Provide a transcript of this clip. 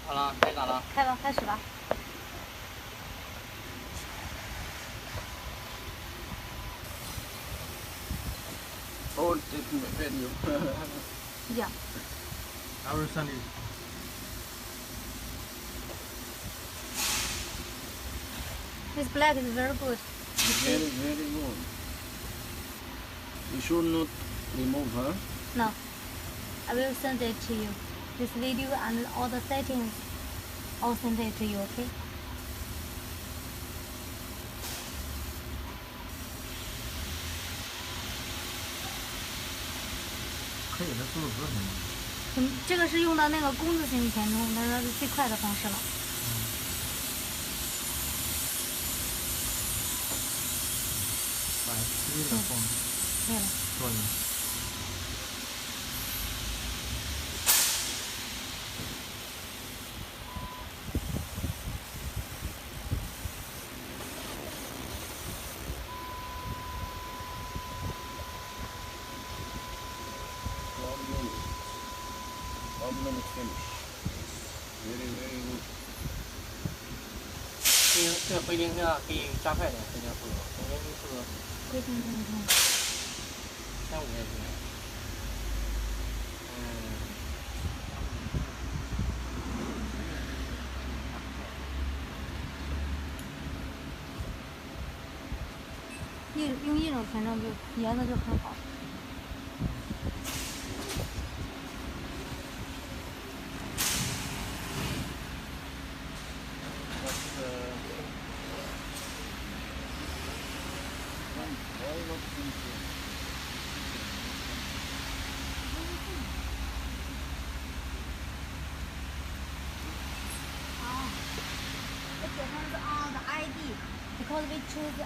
好了，开打了。开了，开始吧。Oh, taking a video. Yeah. I will send it. This black is very good. Very, very good. You should not remove her. No. I will send it to you. This video and all the settings, I'll send it to you, okay? 可以的，速度不是很慢。这个是用的那个工字型填充，它是最快的方式了。把机的放可以了。做进去。1 minute finish. Very, very good. 这个回零的可以加快点回零速度，回零速度规定3、5也行。用一种填充就颜色就很好。It depends on the ID because we choose